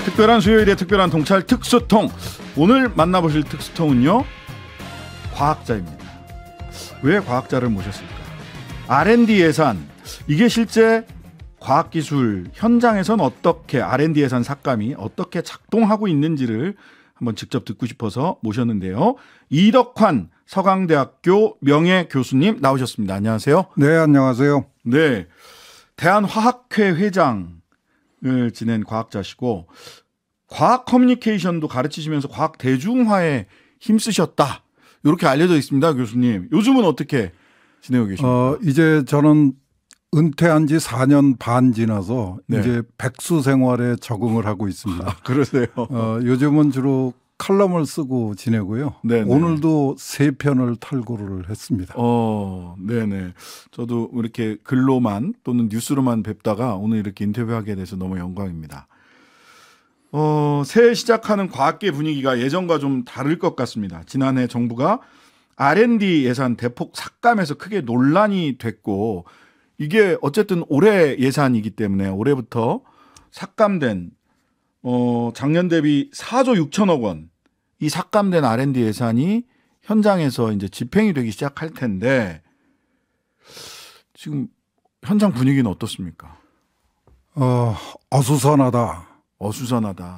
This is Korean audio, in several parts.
특별한 수요일에 특별한 통찰 특수통. 오늘 만나보실 특수통은요, 과학자입니다. 왜 과학자를 모셨을까? R&D 예산, 이게 실제 과학기술 현장에선 어떻게 R&D 예산 삭감이 어떻게 작동하고 있는지를 한번 직접 듣고 싶어서 모셨는데요. 이덕환 서강대학교 명예교수님 나오셨습니다. 안녕하세요. 네, 안녕하세요. 네, 대한화학회 회장을 지낸 과학자시고 과학 커뮤니케이션도 가르치시면서 과학 대중화에 힘쓰셨다, 이렇게 알려져 있습니다. 교수님, 요즘은 어떻게 지내고 계십니까? 이제 저는 은퇴한 지 4년 반 지나서 네. 이제 백수 생활에 적응을 하고 있습니다. 아, 그러세요? 요즘은 주로 칼럼을 쓰고 지내고요. 네네. 오늘도 3편을 탈고를 했습니다. 네네. 저도 이렇게 글로만 또는 뉴스로만 뵙다가 오늘 이렇게 인터뷰하게 돼서 너무 영광입니다. 새해 시작하는 과학계 분위기가 예전과 좀 다를 것 같습니다. 지난해 정부가 R&D 예산 대폭 삭감해서 크게 논란이 됐고, 이게 어쨌든 올해 예산이기 때문에 올해부터 삭감된 작년 대비 4조 6천억 원, 이 삭감된 R&D 예산이 현장에서 이제 집행이 되기 시작할 텐데, 지금 현장 분위기는 어떻습니까? 어수선하다.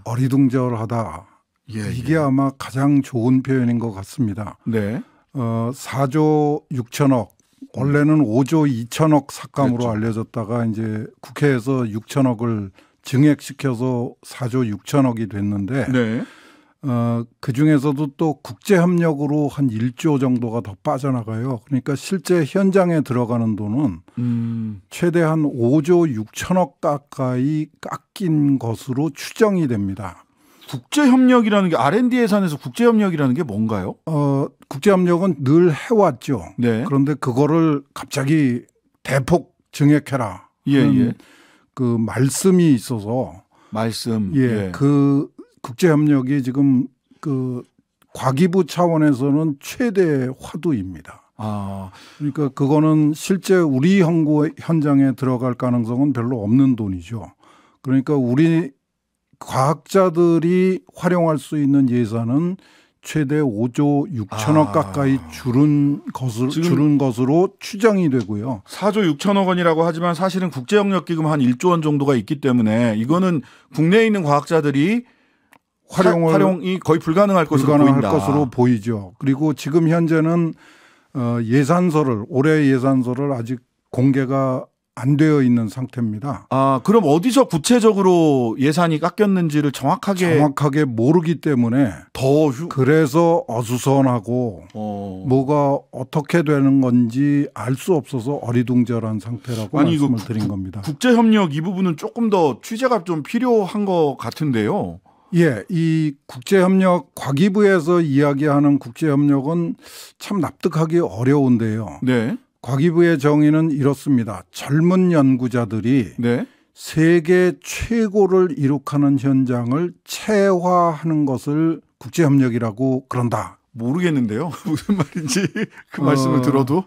어리둥절하다. 예, 이게 아마 가장 좋은 표현인 것 같습니다. 네. 4조 6천억, 원래는 5조 2천억 삭감으로 그랬죠. 알려졌다가 이제 국회에서 6천억을 증액시켜서 4조 6천억이 됐는데, 네. 그 중에서도 또 국제협력으로 한 1조 정도가 더 빠져나가요. 그러니까 실제 현장에 들어가는 돈은 최대한 5조 6천억 가까이 깎인 것으로 추정이 됩니다. 국제협력이라는 게, R&D 예산에서 국제협력이라는 게 뭔가요? 국제협력은 늘 해왔죠. 네. 그런데 그거를 갑자기 대폭 증액해라. 예. 그 말씀이 있어서 예. 그 국제협력이 지금 그 과기부 차원에서는 최대 화두입니다. 그러니까 그거는 실제 우리 연구 현장에 들어갈 가능성은 별로 없는 돈이죠. 그러니까 우리 과학자들이 활용할 수 있는 예산은 최대 5조 6천억 가까이 줄은 것으로 추정이 되고요. 4조 6천억 원이라고 하지만 사실은 국제협력기금 한 1조 원 정도가 있기 때문에 이거는 국내에 있는 과학자들이 활용이 거의 불가능할 것으로 보이죠. 그리고 지금 현재는 올해 예산서를 아직 공개가 안 되어 있는 상태입니다. 그럼 어디서 구체적으로 예산이 깎였는지를 정확하게 모르기 때문에 그래서 어수선하고 뭐가 어떻게 되는 건지 알 수 없어서 어리둥절한 상태라고 말씀을 드린 겁니다. 국제협력 이 부분은 조금 더 취재가 좀 필요한 것 같은데요. 예, 이 국제협력, 과기부에서 이야기하는 국제협력은 참 납득하기 어려운데요. 네. 과기부의 정의는 이렇습니다. 젊은 연구자들이 네. 세계 최고를 이룩하는 현장을 체화하는 것을 국제협력이라고 그런다. 모르겠는데요. 무슨 말인지 그 말씀을 들어도.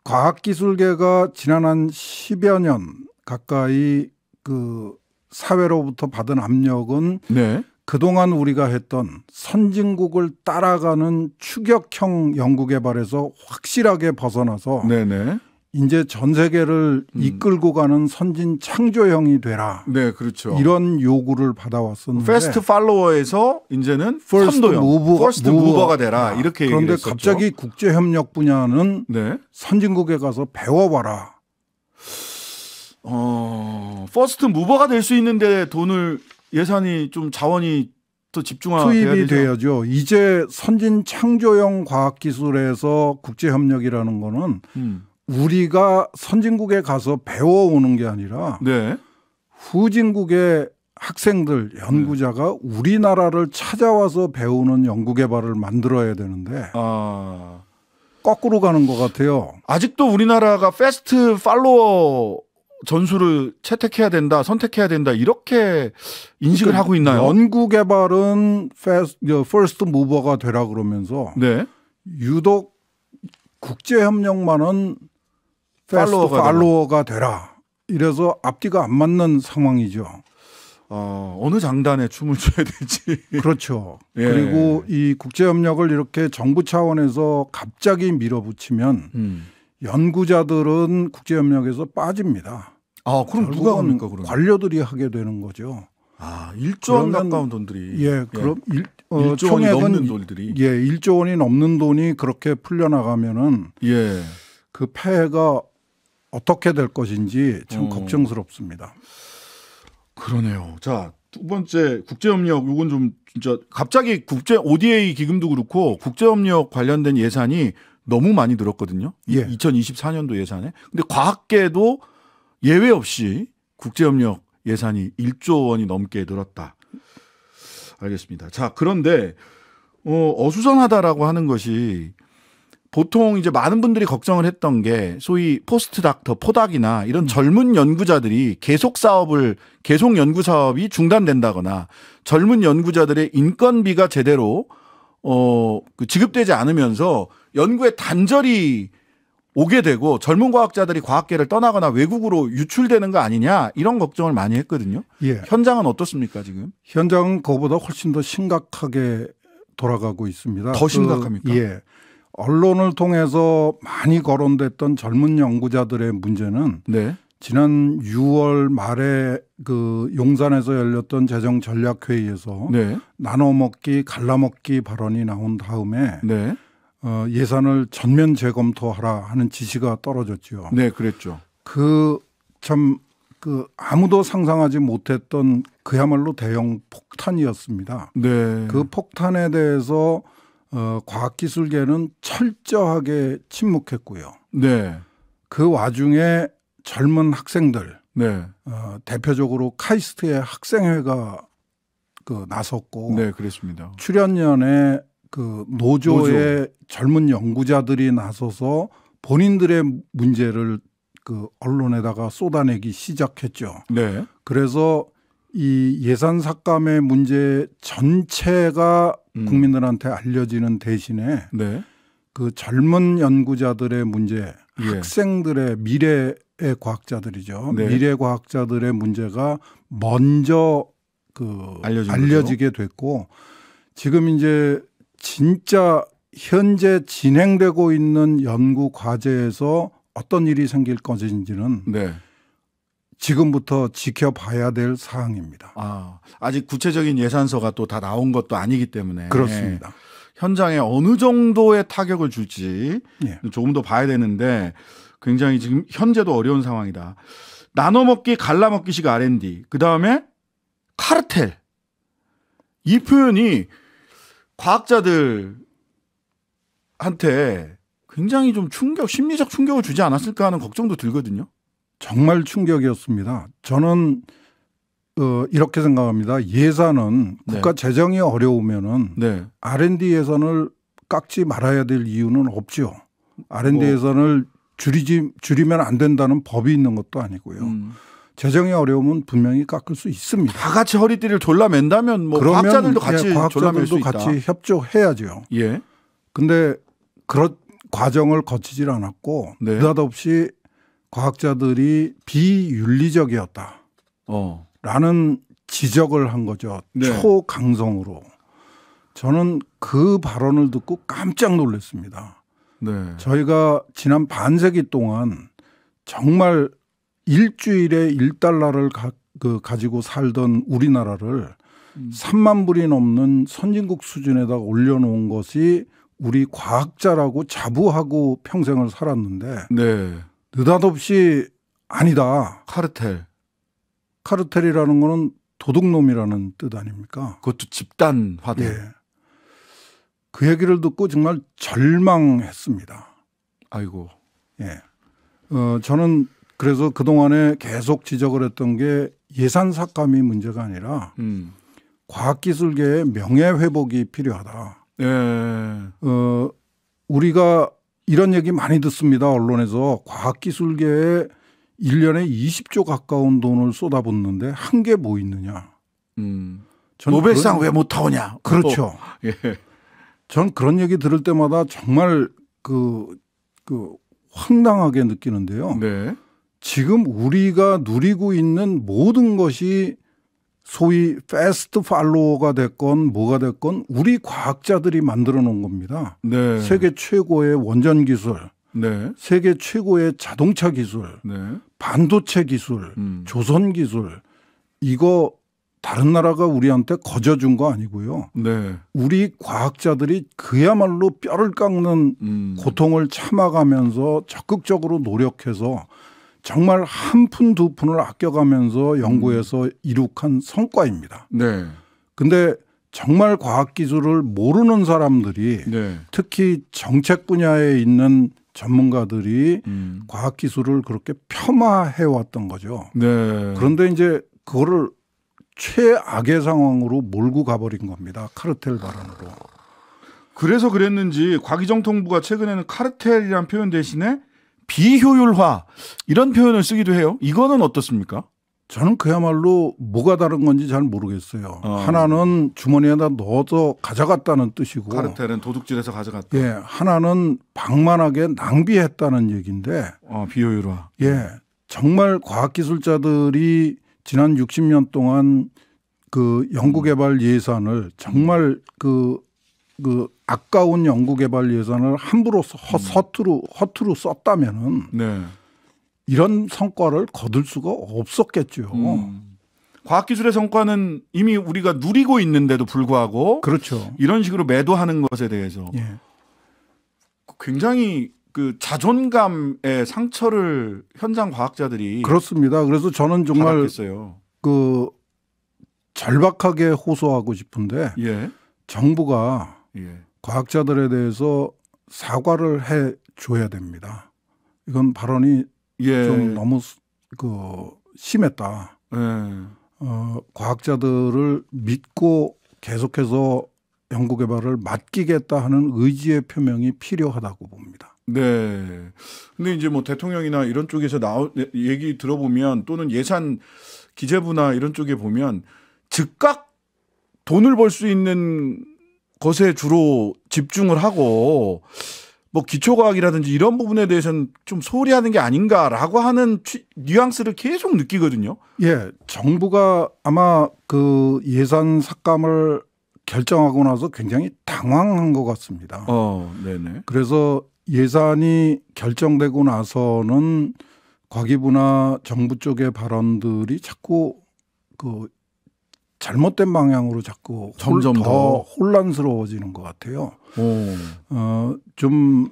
과학기술계가 지난 한 10여 년 가까이 그 사회로부터 받은 압력은 네. 그동안 우리가 했던 선진국을 따라가는 추격형 연구개발에서 확실하게 벗어나서 네네. 이제 전 세계를 이끌고 가는 선진 창조형이 되라. 네, 그렇죠. 이런 요구를 받아왔었는데, 패스트 팔로워에서 이제는 퍼스트 무버가 되라, 이렇게 얘기를 그런데 했었죠. 갑자기 국제협력 분야는 네. 선진국에 가서 배워봐라. 퍼스트 무버가 될 수 있는데 예산이 좀 자원이 더 투입이 돼야죠. 이제 선진 창조형 과학기술에서 국제협력이라는 거는 우리가 선진국에 가서 배워오는 게 아니라 네. 후진국의 학생들, 연구자가 우리나라를 찾아와서 배우는 연구개발을 만들어야 되는데 거꾸로 가는 것 같아요. 아직도 우리나라가 패스트 팔로워 전술을 선택해야 된다 이렇게 인식을 하고 있나요? 연구개발은 퍼스트 무버가 되라 그러면서 네. 유독 국제협력만은 패스트 팔로워가 되라. 이래서 앞뒤가 안 맞는 상황이죠. 어느 장단에 춤을 춰야 될지. 그렇죠. 예. 그리고 이 국제협력을 이렇게 정부 차원에서 갑자기 밀어붙이면 연구자들은 국제협력에서 빠집니다. 그럼 누가 합니까? 그러면? 관료들이 하게 되는 거죠. 1조 원 가까운 돈들이. 예, 그럼 1조 원이 넘는 돈들이. 예, 1조 원이 넘는 돈이 그렇게 풀려나가면은 예. 그 폐해가 어떻게 될 것인지 참 걱정스럽습니다. 그러네요. 자, 두 번째 국제협력 요건 좀 진짜 갑자기 국제 ODA 기금도 그렇고 국제협력 관련된 예산이 너무 많이 늘었거든요. 예. 2024년도 예산에. 근데 과학계도 예외 없이 국제협력 예산이 1조 원이 넘게 늘었다. 알겠습니다. 자, 그런데 어수선하다라고 하는 것이 보통 이제 많은 분들이 걱정을 했던 게 소위 포스트닥터, 포닥이나 이런 젊은 연구자들이 계속 연구 사업이 중단된다거나 젊은 연구자들의 인건비가 제대로 지급되지 않으면서 연구에 단절이 오게 되고 젊은 과학자들이 과학계를 떠나거나 외국으로 유출되는 거 아니냐 이런 걱정을 많이 했거든요. 예. 현장은 어떻습니까 지금? 현장은 그거보다 훨씬 더 심각하게 돌아가고 있습니다. 더 심각합니까? 예. 언론을 통해서 많이 거론됐던 젊은 연구자들의 문제는 네. 지난 6월 말에 그 용산에서 열렸던 재정전략회의에서 네. 나눠먹기, 갈라먹기 발언이 나온 다음에 네. 예산을 전면 재검토하라 하는 지시가 떨어졌죠. 네, 그랬죠. 아무도 상상하지 못했던 그야말로 대형 폭탄이었습니다. 네. 그 폭탄에 대해서 과학기술계는 철저하게 침묵했고요. 네. 그 와중에 젊은 학생들, 네. 대표적으로 카이스트의 학생회가 나섰고, 네, 그랬습니다. 출연연의 그 노조의 젊은 연구자들이 나서서 본인들의 문제를 그 언론에다가 쏟아내기 시작했죠. 네. 그래서 이 예산 삭감의 문제 전체가 국민들한테 알려지는 대신에 네. 그 젊은 연구자들의 문제, 예. 학생들의 미래의 과학자들이죠. 네. 미래 과학자들의 문제가 먼저 알려지게 됐고 지금 이제 진짜 현재 진행되고 있는 연구 과제에서 어떤 일이 생길 것인지는 네. 지금부터 지켜봐야 될 사항입니다. 아직 구체적인 예산서가 또 다 나온 것도 아니기 때문에 그렇습니다. 현장에 어느 정도의 타격을 줄지 예. 조금 더 봐야 되는데 굉장히 지금 현재도 어려운 상황이다. 나눠먹기, 갈라먹기식 R&D, 그다음에 카르텔. 이 표현이 과학자들한테 굉장히 좀 심리적 충격을 주지 않았을까 하는 걱정도 들거든요. 정말 충격이었습니다. 저는 이렇게 생각합니다. 예산은 네. 국가 재정이 어려우면은 네. R&D 예산을 깎지 말아야 될 이유는 없죠. R&D 예산을 줄이면 안 된다는 법이 있는 것도 아니고요. 재정이 어려우면 분명히 깎을 수 있습니다. 다 같이 허리띠를 졸라맨다면 과학자들도 같이 졸라맬 수 있다. 같이 협조해야죠. 예. 근데 그런 과정을 거치질 않았고 네. 느닷없이 과학자들이 비윤리적이었다. 라는 지적을 한 거죠. 네. 초강성으로. 저는 그 발언을 듣고 깜짝 놀랐습니다. 네. 저희가 지난 반세기 동안 정말 일주일에 1달러를 가지고 살던 우리나라를 3만 불이 넘는 선진국 수준에다 올려놓은 것이 우리 과학자라고 자부하고 평생을 살았는데 네. 느닷없이 아니다. 카르텔이라는 거는 도둑놈이라는 뜻 아닙니까? 그것도 집단화돼. 예. 그 얘기를 듣고 정말 절망했습니다. 아이고. 예. 저는 그래서 그동안에 계속 지적을 했던 게 예산 삭감이 문제가 아니라 과학기술계의 명예회복이 필요하다. 예. 우리가 이런 얘기 많이 듣습니다. 언론에서 과학기술계에 1년에 20조 가까운 돈을 쏟아붓는데 한 게 뭐 있느냐. 노벨상 왜 못 타오냐. 그렇죠. 예. 전 그런 얘기 들을 때마다 정말 황당하게 느끼는데요. 네. 지금 우리가 누리고 있는 모든 것이 소위 패스트 팔로워가 됐건 뭐가 됐건 우리 과학자들이 만들어 놓은 겁니다. 네. 세계 최고의 원전 기술, 네. 세계 최고의 자동차 기술, 네. 반도체 기술, 조선 기술, 이거 다른 나라가 우리한테 거저준 거 아니고요. 네. 우리 과학자들이 그야말로 뼈를 깎는 고통을 참아가면서 적극적으로 노력해서 정말 한 푼 두 푼을 아껴가면서 연구해서 이룩한 성과입니다. 네. 근데 정말 과학기술을 모르는 사람들이 네. 특히 정책 분야에 있는 전문가들이 과학기술을 그렇게 폄하해 왔던 거죠. 네. 그런데 이제 그거를 최악의 상황으로 몰고 가버린 겁니다. 카르텔 발언으로. 그래서 그랬는지 과기정통부가 최근에는 카르텔이라는 표현 대신에 비효율화 이런 표현을 쓰기도 해요. 이거는 어떻습니까? 저는 그야말로 뭐가 다른 건지 잘 모르겠어요. 하나는 주머니에다 넣어서 가져갔다는 뜻이고 카르텔은 도둑질해서 가져갔다. 예, 하나는 방만하게 낭비했다는 얘기인데 비효율화. 예, 정말 과학기술자들이 지난 60년 동안 그 연구개발 예산을 정말 그 아까운 연구개발 예산을 함부로 허투루 썼다면은 네. 이런 성과를 거둘 수가 없었겠죠. 과학기술의 성과는 이미 우리가 누리고 있는데도 불구하고 그렇죠. 이런 식으로 매도하는 것에 대해서 예. 굉장히 그 자존감의 상처를 현장 과학자들이 그렇습니다. 그래서 저는 정말 받았겠어요. 그 절박하게 호소하고 싶은데 예. 정부가 예. 과학자들에 대해서 사과를 해 줘야 됩니다. 이건 발언이 예. 좀 너무 심했다. 예. 과학자들을 믿고 계속해서 연구개발을 맡기겠다 하는 의지의 표명이 필요하다고 봅니다. 네. 근데 이제 뭐 대통령이나 이런 쪽에서 얘기 들어보면 또는 예산 기재부나 이런 쪽에 보면 즉각 돈을 벌 수 있는 것에 주로 집중을 하고 뭐 기초과학이라든지 이런 부분에 대해서는 좀 소홀히 하는 게 아닌가라고 하는 뉘앙스를 계속 느끼거든요. 예. 정부가 아마 그 예산 삭감을 결정하고 나서 굉장히 당황한 것 같습니다. 네네. 그래서 예산이 결정되고 나서는 과기부나 정부 쪽의 발언들이 자꾸 그 잘못된 방향으로 자꾸 점점 더 혼란스러워지는 것 같아요. 좀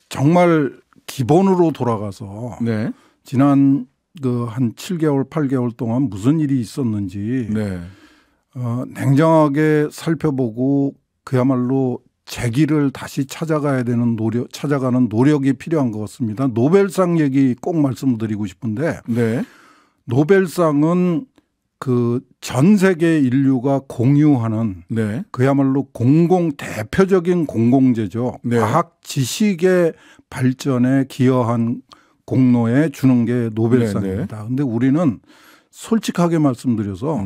정말 기본으로 돌아가서 네. 지난 그 한 7개월, 8개월 동안 무슨 일이 있었는지 네. 냉정하게 살펴보고 그야말로 제기를 다시 찾아가야 되는 찾아가는 노력이 필요한 것 같습니다. 노벨상 얘기 꼭 말씀드리고 싶은데 네. 노벨상은 그 전 세계 인류가 공유하는 네. 그야말로 대표적인 공공재죠. 네. 과학 지식의 발전에 기여한 공로에 주는 게 노벨상입니다. 그런데 우리는 솔직하게 말씀드려서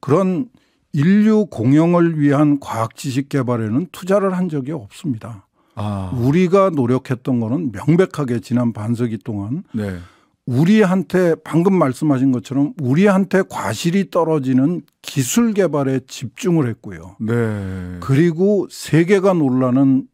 그런 인류 공영을 위한 과학 지식 개발에는 투자를 한 적이 없습니다. 우리가 노력했던 거는 명백하게 지난 반세기 동안 네. 우리한테 방금 말씀하신 것처럼 우리한테 과실이 떨어지는 기술 개발에 집중을 했고요. 네. 그리고 세계가 놀라는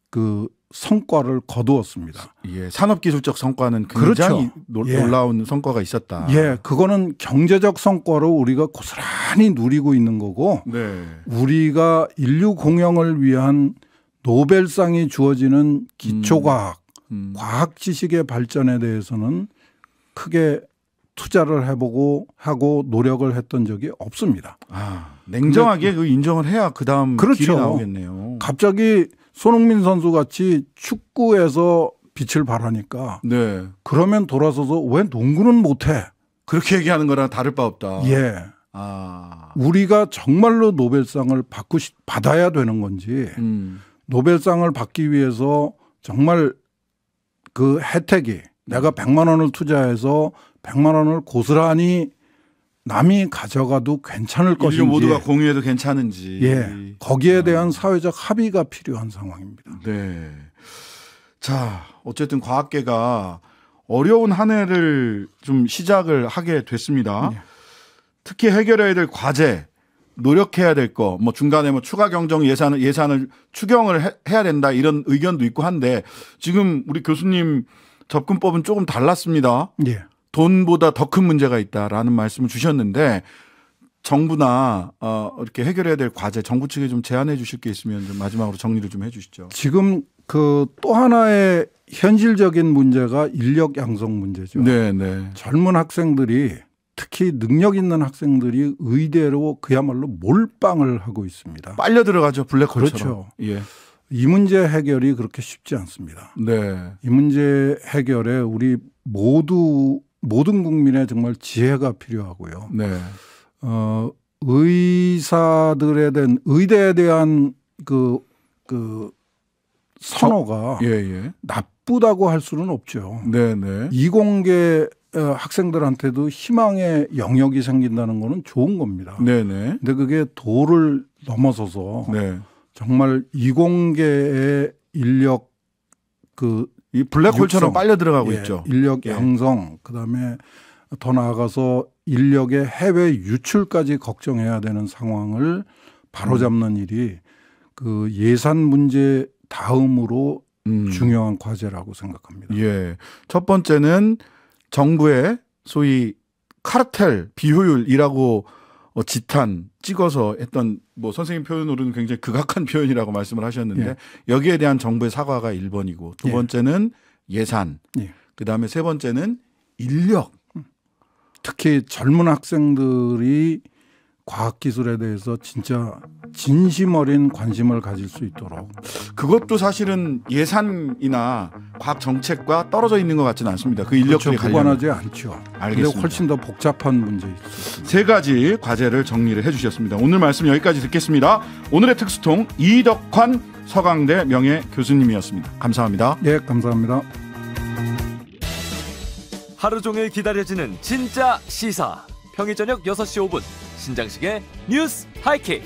그 성과를 거두었습니다. 예, 산업기술적 성과는 굉장히 그렇죠. 놀라운 성과가 있었다. 예, 그거는 경제적 성과로 우리가 고스란히 누리고 있는 거고 네. 우리가 인류 공영을 위한 노벨상이 주어지는 기초과학, 과학 지식의 발전에 대해서는 크게 투자를 해보고 하고 노력을 했던 적이 없습니다. 냉정하게 그 인정을 해야 그 다음 그렇죠. 길이 나오겠네요. 갑자기 손흥민 선수 같이 축구에서 빛을 발하니까 네. 그러면 돌아서서 왜 농구는 못해? 그렇게 얘기하는 거랑 다를 바 없다. 예. 우리가 정말로 노벨상을 받아야 되는 건지 노벨상을 받기 위해서 정말 그 혜택이 내가 100만 원을 투자해서 100만 원을 고스란히 남이 가져가도 괜찮을 것인지. 인류 모두가 공유해도 괜찮은지. 예. 거기에 대한 사회적 합의가 필요한 상황입니다. 네. 자, 어쨌든 과학계가 어려운 한 해를 좀 시작을 하게 됐습니다. 특히 해결해야 될 과제, 노력해야 될 거, 뭐 중간에 뭐 추가 경정 예산을 추경을 해야 된다 이런 의견도 있고 한데 지금 우리 교수님 접근법은 조금 달랐습니다. 예. 돈보다 더 큰 문제가 있다라는 말씀을 주셨는데 정부나 이렇게 해결해야 될 과제, 정부 측에 좀 제안해 주실 게 있으면 좀 마지막으로 정리를 좀 해주시죠. 지금 그 또 하나의 현실적인 문제가 인력 양성 문제죠. 네, 네. 젊은 학생들이 특히 능력 있는 학생들이 의대로 그야말로 몰빵을 하고 있습니다. 빨려 들어가죠. 블랙홀처럼. 그렇죠. 예. 이 문제 해결이 그렇게 쉽지 않습니다. 네. 이 문제 해결에 우리 모든 국민의 정말 지혜가 필요하고요. 네. 의사들에 대한 의대에 대한 그 선호가 예. 나쁘다고 할 수는 없죠. 네네. 이공계 학생들한테도 희망의 영역이 생긴다는 거는 좋은 겁니다. 네네. 근데 그게 도를 넘어서서 네. 정말 이공계의 인력 이 블랙홀처럼 육성, 빨려 들어가고 있죠. 인력 예. 양성, 그다음에 더 나아가서 인력의 해외 유출까지 걱정해야 되는 상황을 바로잡는 일이 그 예산 문제 다음으로 중요한 과제라고 생각합니다. 예. 첫 번째는 정부의 소위 카르텔 비효율이라고 찍어서 했던 뭐 선생님 표현으로는 굉장히 극악한 표현이라고 말씀을 하셨는데 예. 여기에 대한 정부의 사과가 1번이고 두 번째는 예산, 예. 그다음에 세 번째는 인력. 특히 젊은 학생들이 과학기술에 대해서 진짜 진심 어린 관심을 가질 수 있도록. 그것도 사실은 예산이나 과학 정책과 떨어져 있는 것 같지는 않습니다. 그 인력들이 그렇죠. 무관하지 않죠. 알겠습니다. 근데 훨씬 더 복잡한 문제 있습니다. 세 가지 과제를 정리를 해주셨습니다. 오늘 말씀 여기까지 듣겠습니다. 오늘의 특수통 이덕환 서강대 명예 교수님이었습니다. 감사합니다. 예, 감사합니다. 하루 종일 기다려지는 진짜 시사. 평일 저녁 6시 5분 신장식의 뉴스 하이킥.